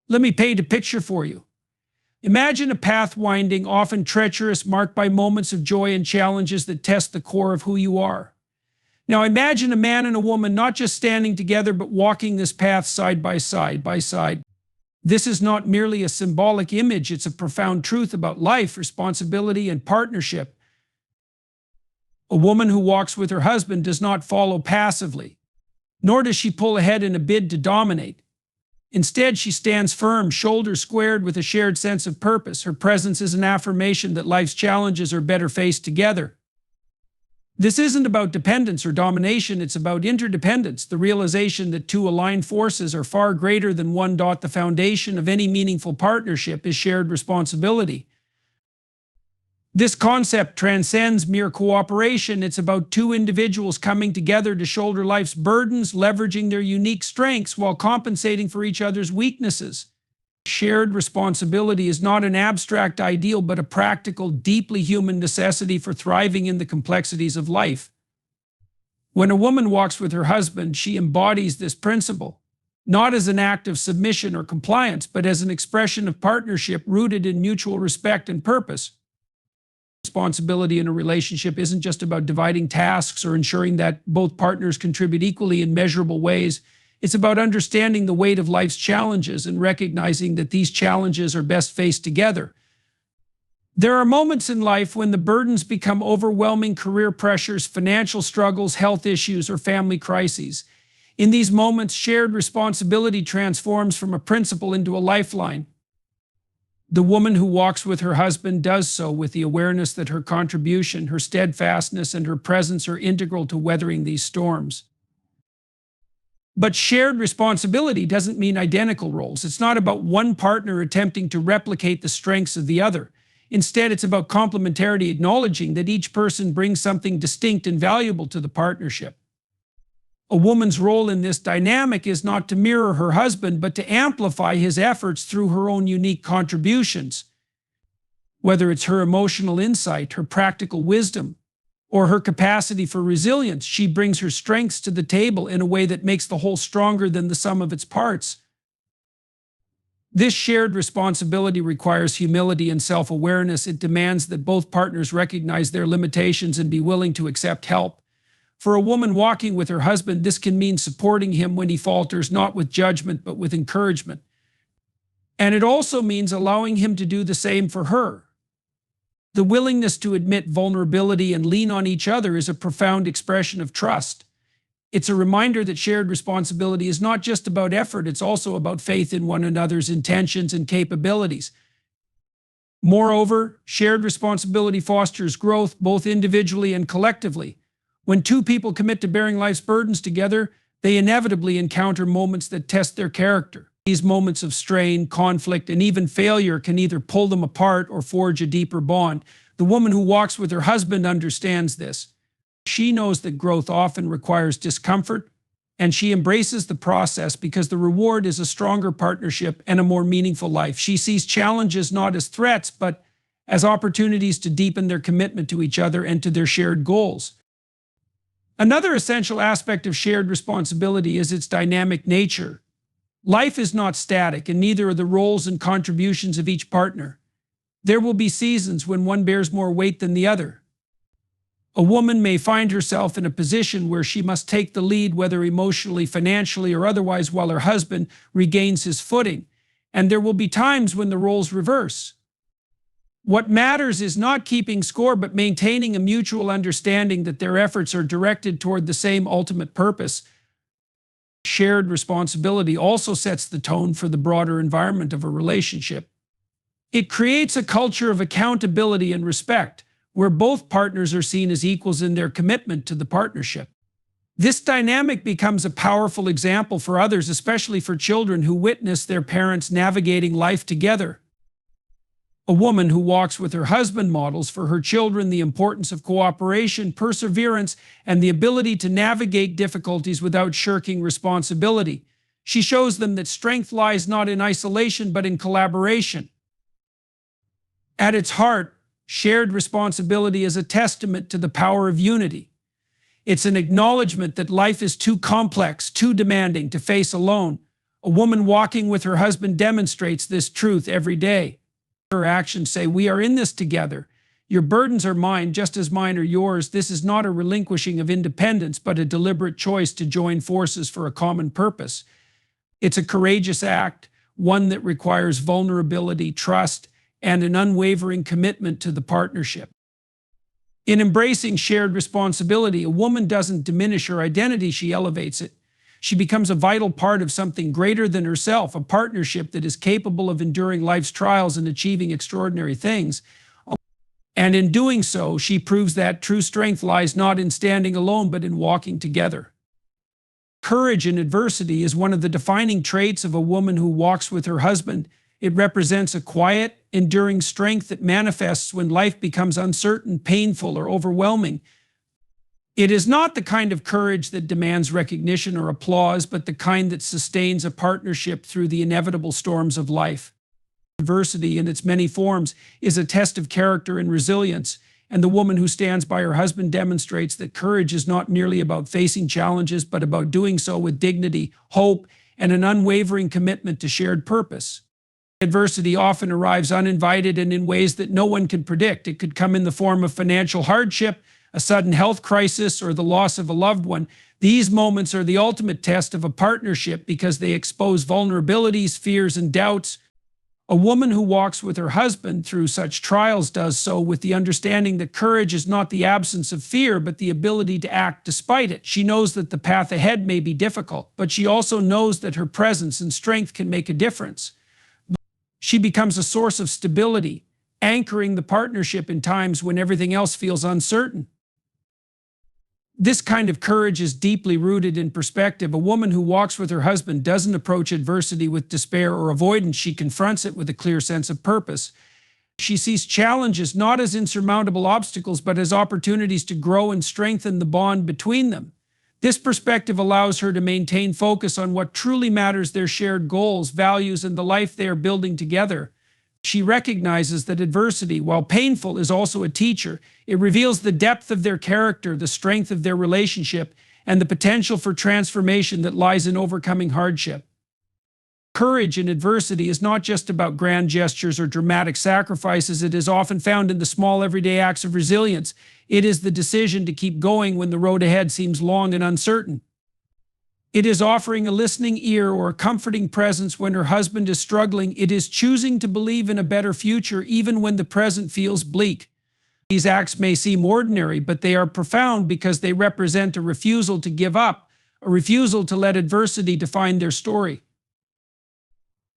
Let me paint a picture for you. Imagine a path winding, often treacherous, marked by moments of joy and challenges that test the core of who you are. Now imagine a man and a woman not just standing together, but walking this path side by side. This is not merely a symbolic image, it's a profound truth about life, responsibility, and partnership. A woman who walks with her husband does not follow passively, nor does she pull ahead in a bid to dominate. Instead, she stands firm, shoulders squared, with a shared sense of purpose. Her presence is an affirmation that life's challenges are better faced together. This isn't about dependence or domination, it's about interdependence, the realization that two aligned forces are far greater than one. The foundation of any meaningful partnership is shared responsibility. This concept transcends mere cooperation. It's about two individuals coming together to shoulder life's burdens, leveraging their unique strengths while compensating for each other's weaknesses. Shared responsibility is not an abstract ideal, but a practical, deeply human necessity for thriving in the complexities of life. When a woman walks with her husband, she embodies this principle, not as an act of submission or compliance, but as an expression of partnership rooted in mutual respect and purpose. Responsibility in a relationship isn't just about dividing tasks or ensuring that both partners contribute equally in measurable ways. It's about understanding the weight of life's challenges and recognizing that these challenges are best faced together. There are moments in life when the burdens become overwhelming: career pressures, financial struggles, health issues, or family crises. In these moments, shared responsibility transforms from a principle into a lifeline. The woman who walks with her husband does so with the awareness that her contribution, her steadfastness, and her presence are integral to weathering these storms. But shared responsibility doesn't mean identical roles. It's not about one partner attempting to replicate the strengths of the other. Instead, it's about complementarity, acknowledging that each person brings something distinct and valuable to the partnership. A woman's role in this dynamic is not to mirror her husband, but to amplify his efforts through her own unique contributions. Whether it's her emotional insight, her practical wisdom, or her capacity for resilience, she brings her strengths to the table in a way that makes the whole stronger than the sum of its parts. This shared responsibility requires humility and self-awareness. It demands that both partners recognize their limitations and be willing to accept help. For a woman walking with her husband, this can mean supporting him when he falters, not with judgment, but with encouragement. And it also means allowing him to do the same for her. The willingness to admit vulnerability and lean on each other is a profound expression of trust. It's a reminder that shared responsibility is not just about effort, it's also about faith in one another's intentions and capabilities. Moreover, shared responsibility fosters growth both individually and collectively. When two people commit to bearing life's burdens together, they inevitably encounter moments that test their character. These moments of strain, conflict, and even failure can either pull them apart or forge a deeper bond. The woman who walks with her husband understands this. She knows that growth often requires discomfort, and she embraces the process because the reward is a stronger partnership and a more meaningful life. She sees challenges not as threats, but as opportunities to deepen their commitment to each other and to their shared goals. Another essential aspect of shared responsibility is its dynamic nature. Life is not static, and neither are the roles and contributions of each partner. There will be seasons when one bears more weight than the other. A woman may find herself in a position where she must take the lead, whether emotionally, financially, or otherwise, while her husband regains his footing. And there will be times when the roles reverse. What matters is not keeping score, but maintaining a mutual understanding that their efforts are directed toward the same ultimate purpose. Shared responsibility also sets the tone for the broader environment of a relationship. It creates a culture of accountability and respect, where both partners are seen as equals in their commitment to the partnership. This dynamic becomes a powerful example for others, especially for children who witness their parents navigating life together. A woman who walks with her husband models for her children the importance of cooperation, perseverance, and the ability to navigate difficulties without shirking responsibility. She shows them that strength lies not in isolation, but in collaboration. At its heart, shared responsibility is a testament to the power of unity. It's an acknowledgement that life is too complex, too demanding to face alone. A woman walking with her husband demonstrates this truth every day. Her actions say, "We are in this together. Your burdens are mine, just as mine are yours." This is not a relinquishing of independence, but a deliberate choice to join forces for a common purpose. It's a courageous act, one that requires vulnerability, trust, and an unwavering commitment to the partnership. In embracing shared responsibility, a woman doesn't diminish her identity, she elevates it. She becomes a vital part of something greater than herself, a partnership that is capable of enduring life's trials and achieving extraordinary things. And in doing so, she proves that true strength lies not in standing alone, but in walking together. Courage in adversity is one of the defining traits of a woman who walks with her husband. It represents a quiet, enduring strength that manifests when life becomes uncertain, painful, or overwhelming. It is not the kind of courage that demands recognition or applause, but the kind that sustains a partnership through the inevitable storms of life. Adversity, in its many forms, is a test of character and resilience, and the woman who stands by her husband demonstrates that courage is not merely about facing challenges, but about doing so with dignity, hope, and an unwavering commitment to shared purpose. Adversity often arrives uninvited and in ways that no one can predict. It could come in the form of financial hardship, a sudden health crisis, or the loss of a loved one. These moments are the ultimate test of a partnership because they expose vulnerabilities, fears, and doubts. A woman who walks with her husband through such trials does so with the understanding that courage is not the absence of fear, but the ability to act despite it. She knows that the path ahead may be difficult, but she also knows that her presence and strength can make a difference. She becomes a source of stability, anchoring the partnership in times when everything else feels uncertain. This kind of courage is deeply rooted in perspective. A woman who walks with her husband doesn't approach adversity with despair or avoidance. She confronts it with a clear sense of purpose. She sees challenges not as insurmountable obstacles, but as opportunities to grow and strengthen the bond between them. This perspective allows her to maintain focus on what truly matters: their shared goals, values, and the life they are building together. She recognizes that adversity, while painful, is also a teacher. It reveals the depth of their character, the strength of their relationship, and the potential for transformation that lies in overcoming hardship. Courage in adversity is not just about grand gestures or dramatic sacrifices. It is often found in the small everyday acts of resilience. It is the decision to keep going when the road ahead seems long and uncertain. It is offering a listening ear or a comforting presence when her husband is struggling. It is choosing to believe in a better future even when the present feels bleak. These acts may seem ordinary, but they are profound because they represent a refusal to give up, a refusal to let adversity define their story.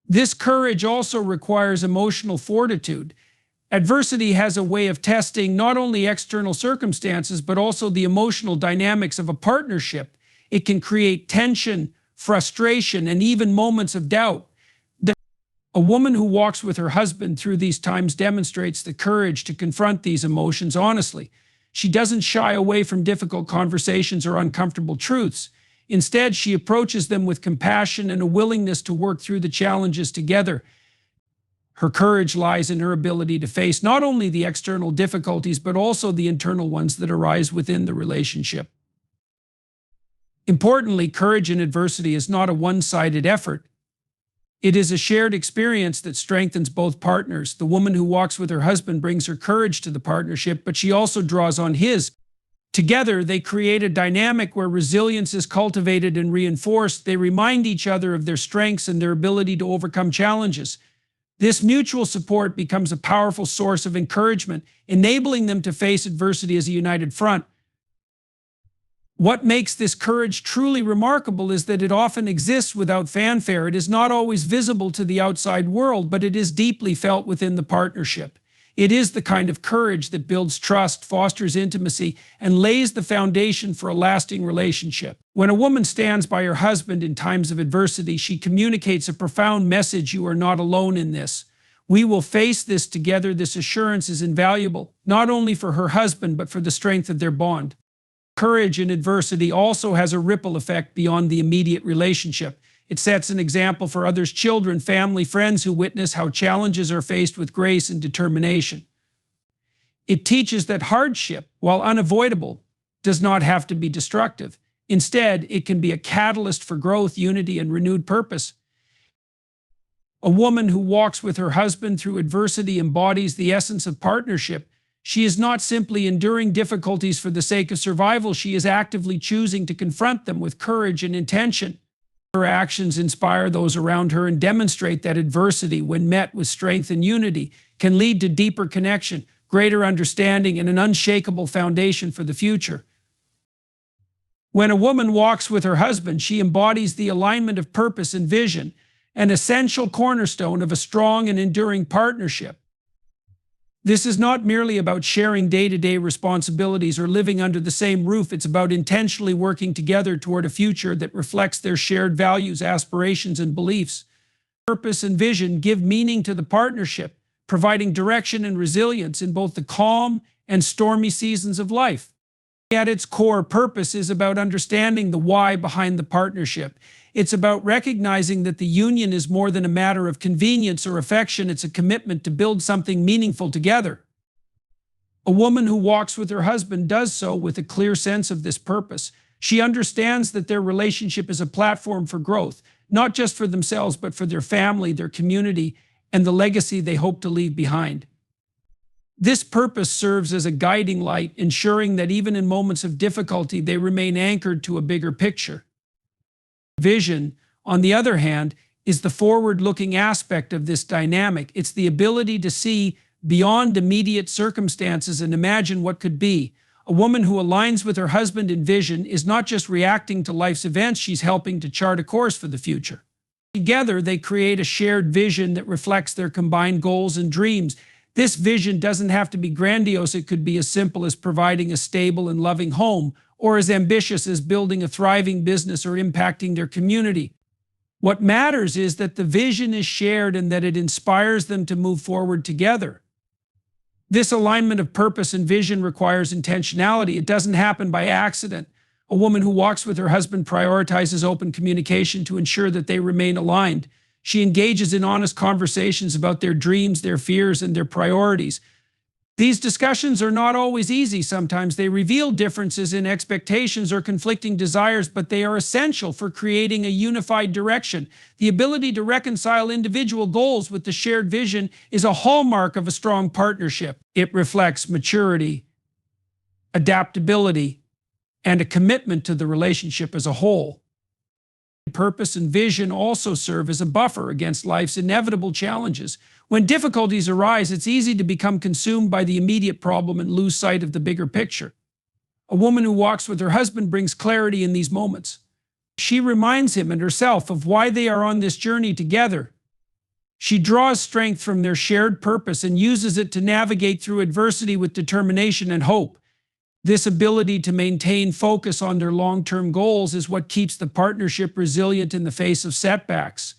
This courage also requires emotional fortitude. Adversity has a way of testing not only external circumstances, but also the emotional dynamics of a partnership. It can create tension, frustration, and even moments of doubt. A woman who walks with her husband through these times demonstrates the courage to confront these emotions honestly. She doesn't shy away from difficult conversations or uncomfortable truths. Instead, she approaches them with compassion and a willingness to work through the challenges together. Her courage lies in her ability to face not only the external difficulties, but also the internal ones that arise within the relationship. Importantly, courage in adversity is not a one-sided effort. It is a shared experience that strengthens both partners. The woman who walks with her husband brings her courage to the partnership, but she also draws on his. Together, they create a dynamic where resilience is cultivated and reinforced. They remind each other of their strengths and their ability to overcome challenges. This mutual support becomes a powerful source of encouragement, enabling them to face adversity as a united front. What makes this courage truly remarkable is that it often exists without fanfare. It is not always visible to the outside world, but it is deeply felt within the partnership. It is the kind of courage that builds trust, fosters intimacy, and lays the foundation for a lasting relationship. When a woman stands by her husband in times of adversity, she communicates a profound message: you are not alone in this. We will face this together. This assurance is invaluable, not only for her husband, but for the strength of their bond. Courage in adversity also has a ripple effect beyond the immediate relationship. It sets an example for others: children, family, friends who witness how challenges are faced with grace and determination. It teaches that hardship, while unavoidable, does not have to be destructive. Instead, it can be a catalyst for growth, unity, and renewed purpose. A woman who walks with her husband through adversity embodies the essence of partnership. She is not simply enduring difficulties for the sake of survival, she is actively choosing to confront them with courage and intention. Her actions inspire those around her and demonstrate that adversity, when met with strength and unity, can lead to deeper connection, greater understanding, and an unshakable foundation for the future. When a woman walks with her husband, she embodies the alignment of purpose and vision, an essential cornerstone of a strong and enduring partnership. This is not merely about sharing day-to-day responsibilities or living under the same roof. It's about intentionally working together toward a future that reflects their shared values, aspirations, and beliefs. Purpose and vision give meaning to the partnership, providing direction and resilience in both the calm and stormy seasons of life. At its core, purpose is about understanding the why behind the partnership. It's about recognizing that the union is more than a matter of convenience or affection. It's a commitment to build something meaningful together. A woman who walks with her husband does so with a clear sense of this purpose. She understands that their relationship is a platform for growth, not just for themselves, but for their family, their community, and the legacy they hope to leave behind. This purpose serves as a guiding light, ensuring that even in moments of difficulty, they remain anchored to a bigger picture. Vision, on the other hand, is the forward-looking aspect of this dynamic. It's the ability to see beyond immediate circumstances and imagine what could be. A woman who aligns with her husband in vision is not just reacting to life's events, she's helping to chart a course for the future. Together, they create a shared vision that reflects their combined goals and dreams. This vision doesn't have to be grandiose. It could be as simple as providing a stable and loving home, or as ambitious as building a thriving business or impacting their community. What matters is that the vision is shared and that it inspires them to move forward together. This alignment of purpose and vision requires intentionality. It doesn't happen by accident. A woman who walks with her husband prioritizes open communication to ensure that they remain aligned. She engages in honest conversations about their dreams, their fears, and their priorities. These discussions are not always easy. Sometimes they reveal differences in expectations or conflicting desires, but they are essential for creating a unified direction. The ability to reconcile individual goals with the shared vision is a hallmark of a strong partnership. It reflects maturity, adaptability, and a commitment to the relationship as a whole. Purpose and vision also serve as a buffer against life's inevitable challenges. When difficulties arise, it's easy to become consumed by the immediate problem and lose sight of the bigger picture. A woman who walks with her husband brings clarity in these moments. She reminds him and herself of why they are on this journey together. She draws strength from their shared purpose and uses it to navigate through adversity with determination and hope. This ability to maintain focus on their long-term goals is what keeps the partnership resilient in the face of setbacks.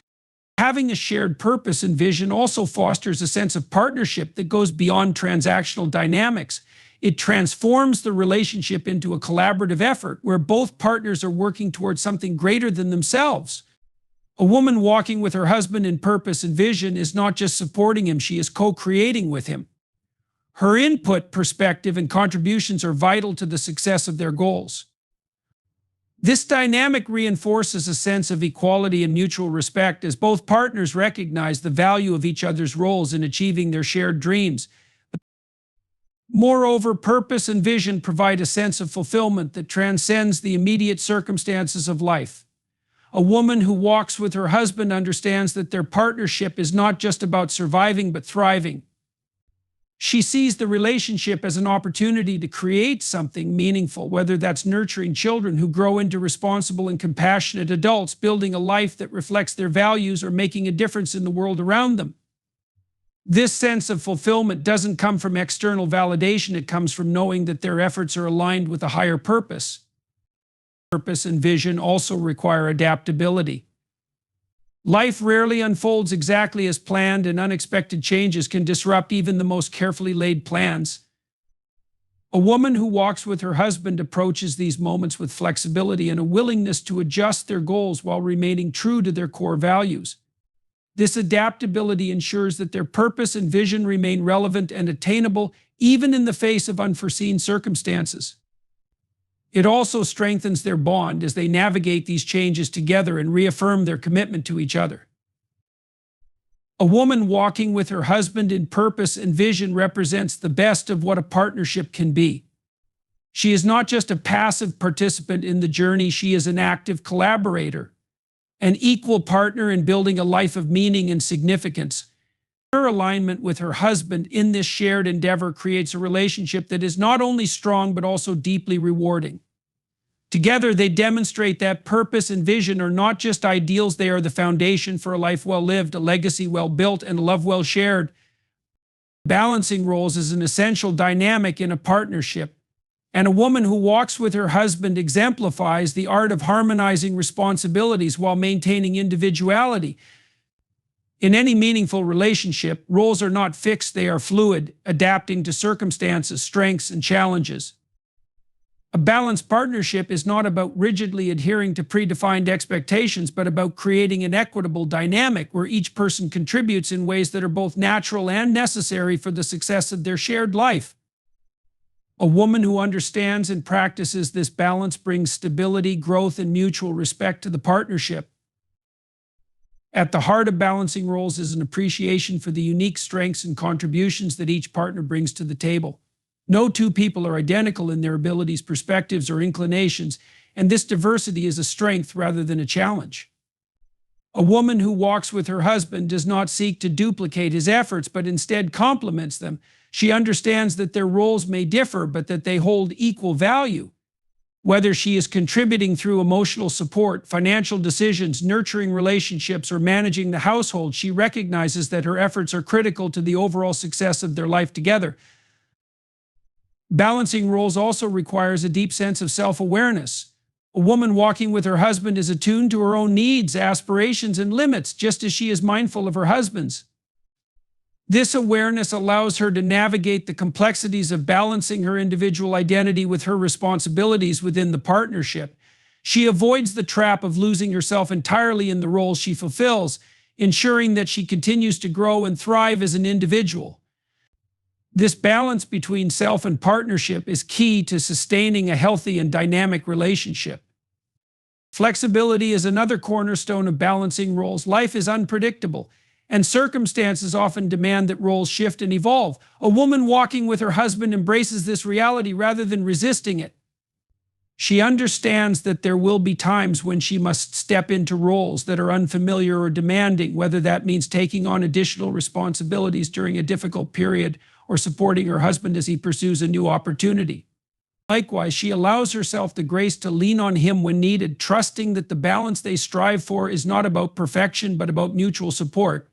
Having a shared purpose and vision also fosters a sense of partnership that goes beyond transactional dynamics. It transforms the relationship into a collaborative effort where both partners are working towards something greater than themselves. A woman walking with her husband in purpose and vision is not just supporting him, she is co-creating with him. Her input, perspective, and contributions are vital to the success of their goals. This dynamic reinforces a sense of equality and mutual respect as both partners recognize the value of each other's roles in achieving their shared dreams. Moreover, purpose and vision provide a sense of fulfillment that transcends the immediate circumstances of life. A woman who walks with her husband understands that their partnership is not just about surviving but thriving. She sees the relationship as an opportunity to create something meaningful, whether that's nurturing children who grow into responsible and compassionate adults, building a life that reflects their values, or making a difference in the world around them. This sense of fulfillment doesn't come from external validation, it comes from knowing that their efforts are aligned with a higher purpose. Purpose and vision also require adaptability. Life rarely unfolds exactly as planned, and unexpected changes can disrupt even the most carefully laid plans. A woman who walks with her husband approaches these moments with flexibility and a willingness to adjust their goals while remaining true to their core values. This adaptability ensures that their purpose and vision remain relevant and attainable even in the face of unforeseen circumstances. It also strengthens their bond as they navigate these changes together and reaffirm their commitment to each other. A woman walking with her husband in purpose and vision represents the best of what a partnership can be. She is not just a passive participant in the journey, she is an active collaborator, an equal partner in building a life of meaning and significance. Her alignment with her husband in this shared endeavor creates a relationship that is not only strong but also deeply rewarding. Together, they demonstrate that purpose and vision are not just ideals, they are the foundation for a life well lived, a legacy well built, and a love well shared. Balancing roles is an essential dynamic in a partnership, and a woman who walks with her husband exemplifies the art of harmonizing responsibilities while maintaining individuality. In any meaningful relationship, roles are not fixed, they are fluid, adapting to circumstances, strengths, and challenges. A balanced partnership is not about rigidly adhering to predefined expectations, but about creating an equitable dynamic where each person contributes in ways that are both natural and necessary for the success of their shared life. A woman who understands and practices this balance brings stability, growth, and mutual respect to the partnership. At the heart of balancing roles is an appreciation for the unique strengths and contributions that each partner brings to the table. No two people are identical in their abilities, perspectives, or inclinations, and this diversity is a strength rather than a challenge. A woman who walks with her husband does not seek to duplicate his efforts, but instead complements them. She understands that their roles may differ, but that they hold equal value. Whether she is contributing through emotional support, financial decisions, nurturing relationships, or managing the household, she recognizes that her efforts are critical to the overall success of their life together. Balancing roles also requires a deep sense of self-awareness. A woman walking with her husband is attuned to her own needs, aspirations, and limits, just as she is mindful of her husband's. This awareness allows her to navigate the complexities of balancing her individual identity with her responsibilities within the partnership. She avoids the trap of losing herself entirely in the roles she fulfills, ensuring that she continues to grow and thrive as an individual. This balance between self and partnership is key to sustaining a healthy and dynamic relationship. Flexibility is another cornerstone of balancing roles. Life is unpredictable, and circumstances often demand that roles shift and evolve. A woman walking with her husband embraces this reality rather than resisting it. She understands that there will be times when she must step into roles that are unfamiliar or demanding, whether that means taking on additional responsibilities during a difficult period or supporting her husband as he pursues a new opportunity. Likewise, she allows herself the grace to lean on him when needed, trusting that the balance they strive for is not about perfection, but about mutual support.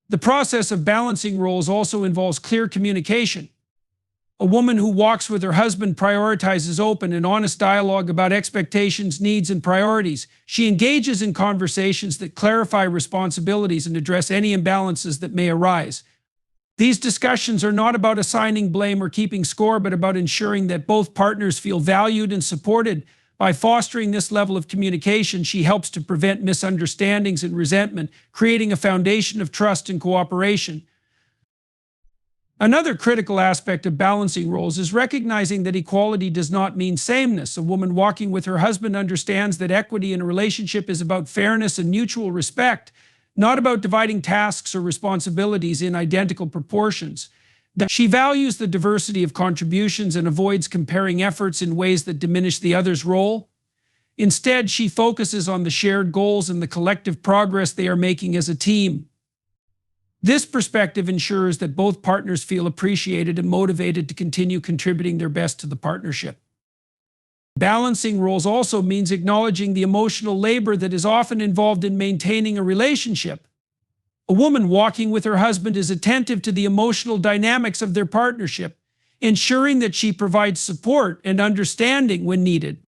The process of balancing roles also involves clear communication. A woman who walks with her husband prioritizes open and honest dialogue about expectations, needs, and priorities. She engages in conversations that clarify responsibilities and address any imbalances that may arise. These discussions are not about assigning blame or keeping score, but about ensuring that both partners feel valued and supported. By fostering this level of communication, she helps to prevent misunderstandings and resentment, creating a foundation of trust and cooperation. Another critical aspect of balancing roles is recognizing that equality does not mean sameness. A woman walking with her husband understands that equity in a relationship is about fairness and mutual respect, not about dividing tasks or responsibilities in identical proportions. That she values the diversity of contributions and avoids comparing efforts in ways that diminish the other's role. Instead, she focuses on the shared goals and the collective progress they are making as a team. This perspective ensures that both partners feel appreciated and motivated to continue contributing their best to the partnership. Balancing roles also means acknowledging the emotional labor that is often involved in maintaining a relationship. A woman walking with her husband is attentive to the emotional dynamics of their partnership, ensuring that she provides support and understanding when needed.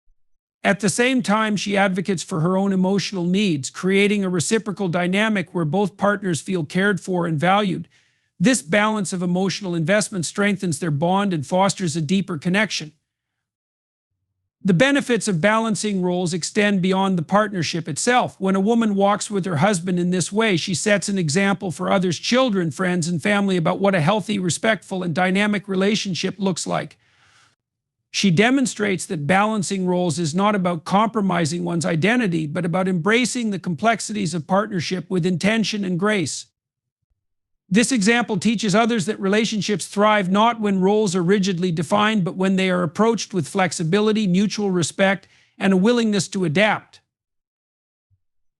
At the same time, she advocates for her own emotional needs, creating a reciprocal dynamic where both partners feel cared for and valued. This balance of emotional investment strengthens their bond and fosters a deeper connection. The benefits of balancing roles extend beyond the partnership itself. When a woman walks with her husband in this way, she sets an example for others, children, friends, and family about what a healthy, respectful, and dynamic relationship looks like. She demonstrates that balancing roles is not about compromising one's identity, but about embracing the complexities of partnership with intention and grace. This example teaches others that relationships thrive not when roles are rigidly defined, but when they are approached with flexibility, mutual respect, and a willingness to adapt.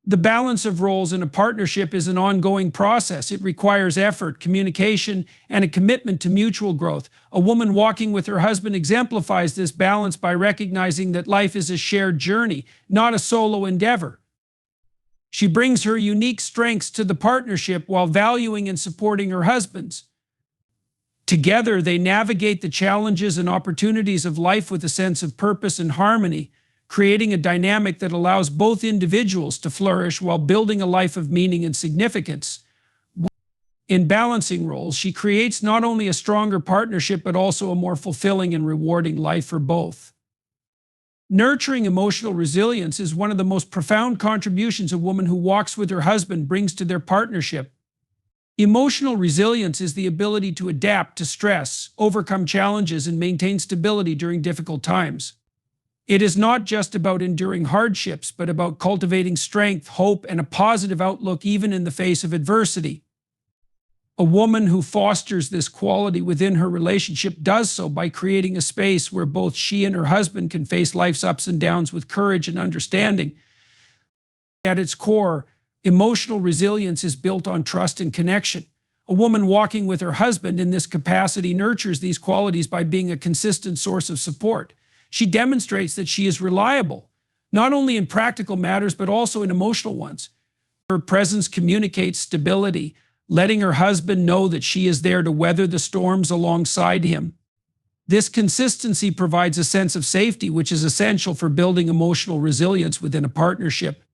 The balance of roles in a partnership is an ongoing process. It requires effort, communication, and a commitment to mutual growth. A woman walking with her husband exemplifies this balance by recognizing that life is a shared journey, not a solo endeavor. She brings her unique strengths to the partnership while valuing and supporting her husband's. Together, they navigate the challenges and opportunities of life with a sense of purpose and harmony, creating a dynamic that allows both individuals to flourish while building a life of meaning and significance. In balancing roles, she creates not only a stronger partnership, but also a more fulfilling and rewarding life for both. Nurturing emotional resilience is one of the most profound contributions a woman who walks with her husband brings to their partnership. Emotional resilience is the ability to adapt to stress, overcome challenges, and maintain stability during difficult times. It is not just about enduring hardships, but about cultivating strength, hope, and a positive outlook even in the face of adversity. A woman who fosters this quality within her relationship does so by creating a space where both she and her husband can face life's ups and downs with courage and understanding. At its core, emotional resilience is built on trust and connection. A woman walking with her husband in this capacity nurtures these qualities by being a consistent source of support. She demonstrates that she is reliable, not only in practical matters, but also in emotional ones. Her presence communicates stability, letting her husband know that she is there to weather the storms alongside him. This consistency provides a sense of safety, which is essential for building emotional resilience within a partnership.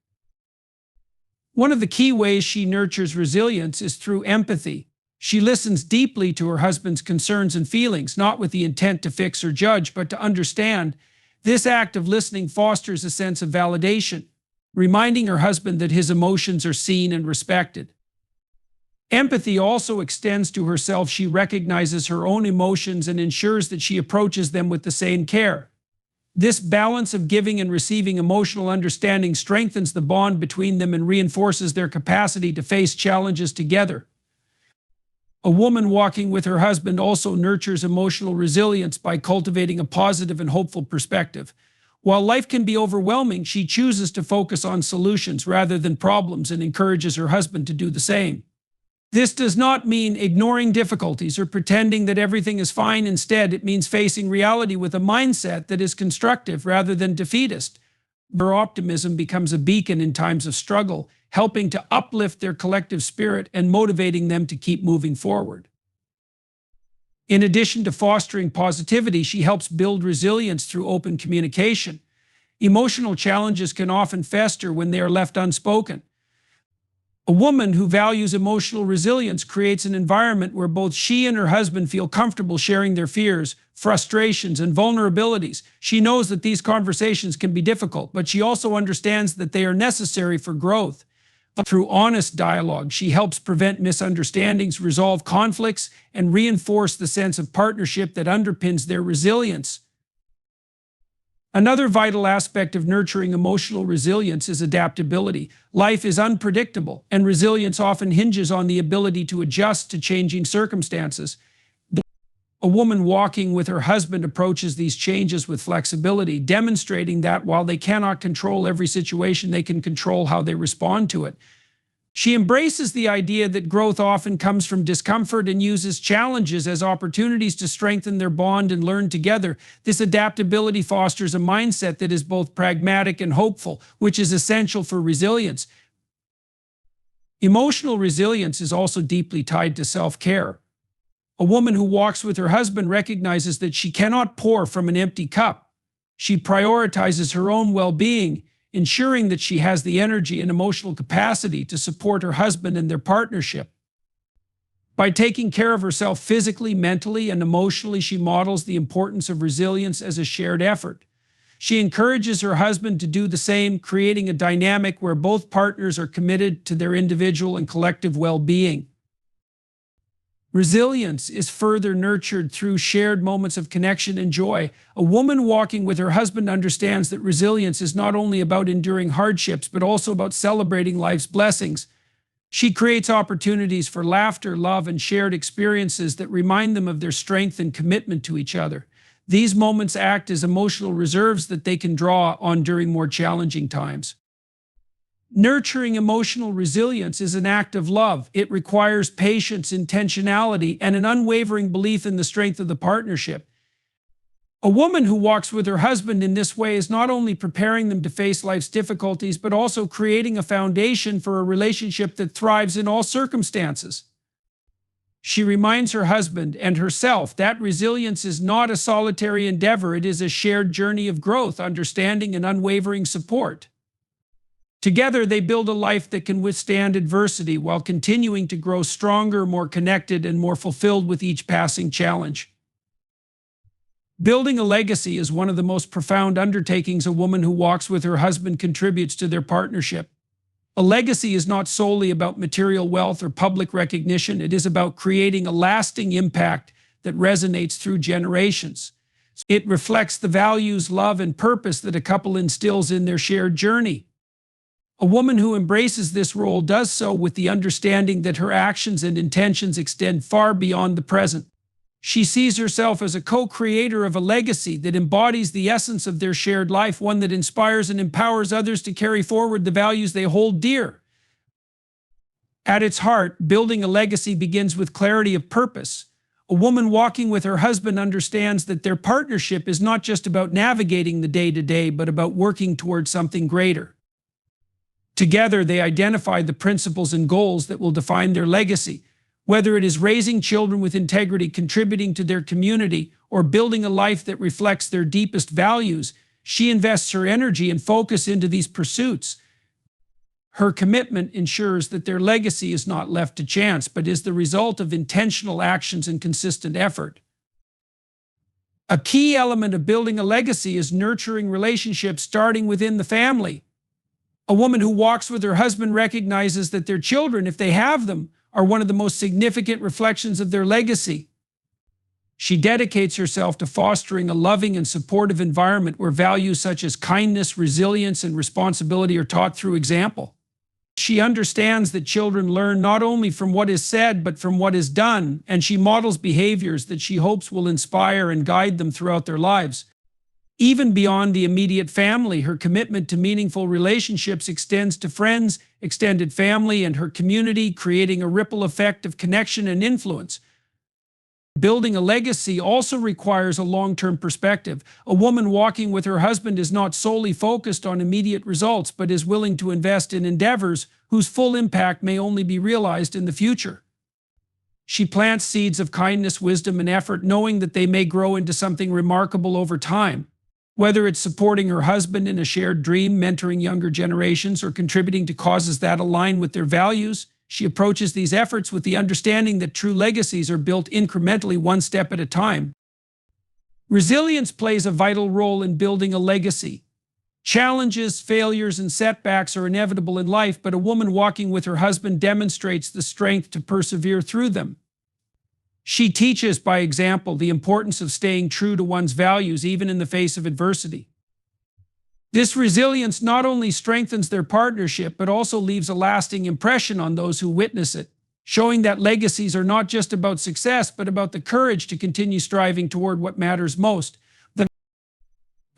One of the key ways she nurtures resilience is through empathy. She listens deeply to her husband's concerns and feelings, not with the intent to fix or judge, but to understand. This act of listening fosters a sense of validation, reminding her husband that his emotions are seen and respected. Empathy also extends to herself. She recognizes her own emotions and ensures that she approaches them with the same care. This balance of giving and receiving emotional understanding strengthens the bond between them and reinforces their capacity to face challenges together. A woman walking with her husband also nurtures emotional resilience by cultivating a positive and hopeful perspective. While life can be overwhelming, she chooses to focus on solutions rather than problems and encourages her husband to do the same. This does not mean ignoring difficulties or pretending that everything is fine. Instead, it means facing reality with a mindset that is constructive rather than defeatist. Her optimism becomes a beacon in times of struggle, helping to uplift their collective spirit and motivating them to keep moving forward. In addition to fostering positivity, she helps build resilience through open communication. Emotional challenges can often fester when they are left unspoken. A woman who values emotional resilience creates an environment where both she and her husband feel comfortable sharing their fears, frustrations, and vulnerabilities. She knows that these conversations can be difficult, but she also understands that they are necessary for growth. Through honest dialogue, she helps prevent misunderstandings, resolve conflicts, and reinforce the sense of partnership that underpins their resilience. Another vital aspect of nurturing emotional resilience is adaptability. Life is unpredictable, and resilience often hinges on the ability to adjust to changing circumstances. A woman walking with her husband approaches these changes with flexibility, demonstrating that while they cannot control every situation, they can control how they respond to it. She embraces the idea that growth often comes from discomfort and uses challenges as opportunities to strengthen their bond and learn together. This adaptability fosters a mindset that is both pragmatic and hopeful, which is essential for resilience. Emotional resilience is also deeply tied to self-care. A woman who walks with her husband recognizes that she cannot pour from an empty cup. She prioritizes her own well-being, ensuring that she has the energy and emotional capacity to support her husband and their partnership. By taking care of herself physically, mentally, and emotionally, she models the importance of resilience as a shared effort. She encourages her husband to do the same, creating a dynamic where both partners are committed to their individual and collective well-being. Resilience is further nurtured through shared moments of connection and joy. A woman walking with her husband understands that resilience is not only about enduring hardships, but also about celebrating life's blessings. She creates opportunities for laughter, love, and shared experiences that remind them of their strength and commitment to each other. These moments act as emotional reserves that they can draw on during more challenging times. Nurturing emotional resilience is an act of love. It requires patience, intentionality, and an unwavering belief in the strength of the partnership. A woman who walks with her husband in this way is not only preparing them to face life's difficulties, but also creating a foundation for a relationship that thrives in all circumstances. She reminds her husband and herself that resilience is not a solitary endeavor, it is a shared journey of growth, understanding, and unwavering support. Together, they build a life that can withstand adversity while continuing to grow stronger, more connected, and more fulfilled with each passing challenge. Building a legacy is one of the most profound undertakings a woman who walks with her husband contributes to their partnership. A legacy is not solely about material wealth or public recognition. It is about creating a lasting impact that resonates through generations. It reflects the values, love, and purpose that a couple instills in their shared journey. A woman who embraces this role does so with the understanding that her actions and intentions extend far beyond the present. She sees herself as a co-creator of a legacy that embodies the essence of their shared life, one that inspires and empowers others to carry forward the values they hold dear. At its heart, building a legacy begins with clarity of purpose. A woman walking with her husband understands that their partnership is not just about navigating the day-to-day, but about working towards something greater. Together, they identify the principles and goals that will define their legacy. Whether it is raising children with integrity, contributing to their community, or building a life that reflects their deepest values, she invests her energy and focus into these pursuits. Her commitment ensures that their legacy is not left to chance, but is the result of intentional actions and consistent effort. A key element of building a legacy is nurturing relationships starting within the family. A woman who walks with her husband recognizes that their children, if they have them, are one of the most significant reflections of their legacy. She dedicates herself to fostering a loving and supportive environment where values such as kindness, resilience, and responsibility are taught through example. She understands that children learn not only from what is said, but from what is done, and she models behaviors that she hopes will inspire and guide them throughout their lives. Even beyond the immediate family, her commitment to meaningful relationships extends to friends, extended family, and her community, creating a ripple effect of connection and influence. Building a legacy also requires a long-term perspective. A woman walking with her husband is not solely focused on immediate results, but is willing to invest in endeavors whose full impact may only be realized in the future. She plants seeds of kindness, wisdom, and effort, knowing that they may grow into something remarkable over time. Whether it's supporting her husband in a shared dream, mentoring younger generations, or contributing to causes that align with their values, she approaches these efforts with the understanding that true legacies are built incrementally, one step at a time. Resilience plays a vital role in building a legacy. Challenges, failures, and setbacks are inevitable in life, but a woman walking with her husband demonstrates the strength to persevere through them. She teaches by example the importance of staying true to one's values even in the face of adversity. This resilience not only strengthens their partnership, but also leaves a lasting impression on those who witness it, showing that legacies are not just about success, but about the courage to continue striving toward what matters most.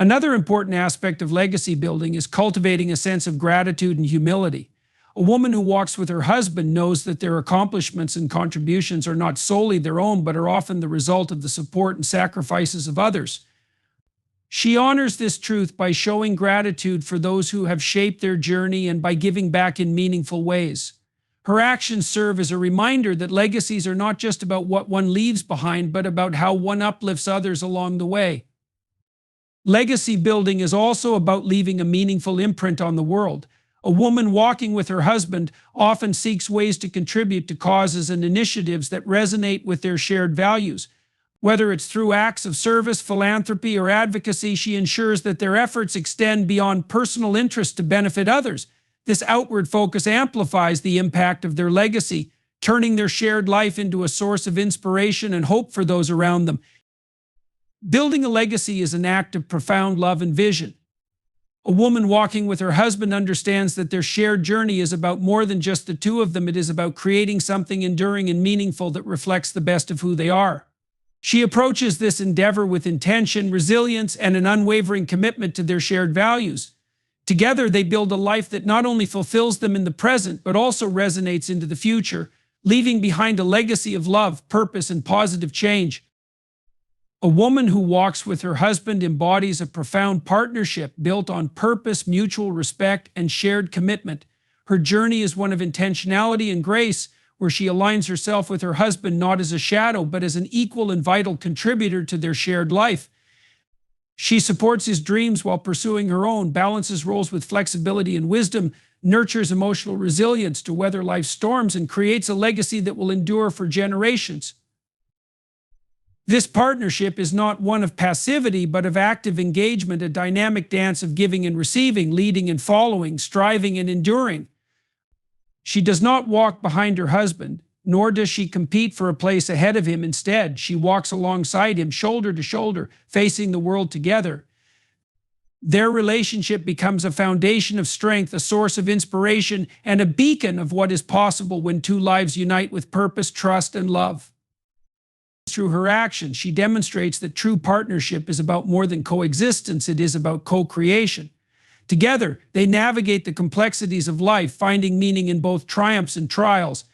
Another important aspect of legacy building is cultivating a sense of gratitude and humility. A woman who walks with her husband knows that their accomplishments and contributions are not solely their own, but are often the result of the support and sacrifices of others. She honors this truth by showing gratitude for those who have shaped their journey and by giving back in meaningful ways. Her actions serve as a reminder that legacies are not just about what one leaves behind, but about how one uplifts others along the way. Legacy building is also about leaving a meaningful imprint on the world. A woman walking with her husband often seeks ways to contribute to causes and initiatives that resonate with their shared values. Whether it's through acts of service, philanthropy, or advocacy, she ensures that their efforts extend beyond personal interest to benefit others. This outward focus amplifies the impact of their legacy, turning their shared life into a source of inspiration and hope for those around them. Building a legacy is an act of profound love and vision. A woman walking with her husband understands that their shared journey is about more than just the two of them. It is about creating something enduring and meaningful that reflects the best of who they are. She approaches this endeavor with intention, resilience, and an unwavering commitment to their shared values. Together, they build a life that not only fulfills them in the present, but also resonates into the future, leaving behind a legacy of love, purpose, and positive change. A woman who walks with her husband embodies a profound partnership built on purpose, mutual respect, and shared commitment. Her journey is one of intentionality and grace, where she aligns herself with her husband not as a shadow, but as an equal and vital contributor to their shared life. She supports his dreams while pursuing her own, balances roles with flexibility and wisdom, nurtures emotional resilience to weather life's storms, and creates a legacy that will endure for generations. This partnership is not one of passivity, but of active engagement, a dynamic dance of giving and receiving, leading and following, striving and enduring. She does not walk behind her husband, nor does she compete for a place ahead of him. Instead, she walks alongside him, shoulder to shoulder, facing the world together. Their relationship becomes a foundation of strength, a source of inspiration, and a beacon of what is possible when two lives unite with purpose, trust, and love. Through her actions, she demonstrates that true partnership is about more than coexistence, it is about co-creation. Together, they navigate the complexities of life, finding meaning in both triumphs and trials.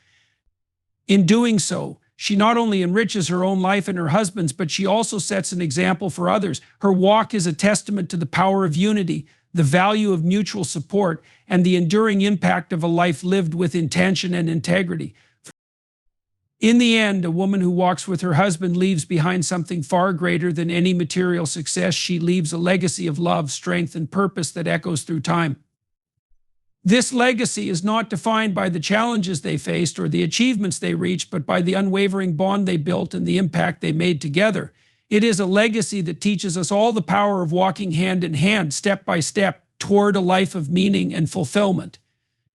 In doing so, she not only enriches her own life and her husband's, but she also sets an example for others. Her walk is a testament to the power of unity, the value of mutual support, and the enduring impact of a life lived with intention and integrity. In the end, a woman who walks with her husband leaves behind something far greater than any material success. She leaves a legacy of love, strength, and purpose that echoes through time. This legacy is not defined by the challenges they faced or the achievements they reached, but by the unwavering bond they built and the impact they made together. It is a legacy that teaches us all the power of walking hand in hand, step by step, toward a life of meaning and fulfillment.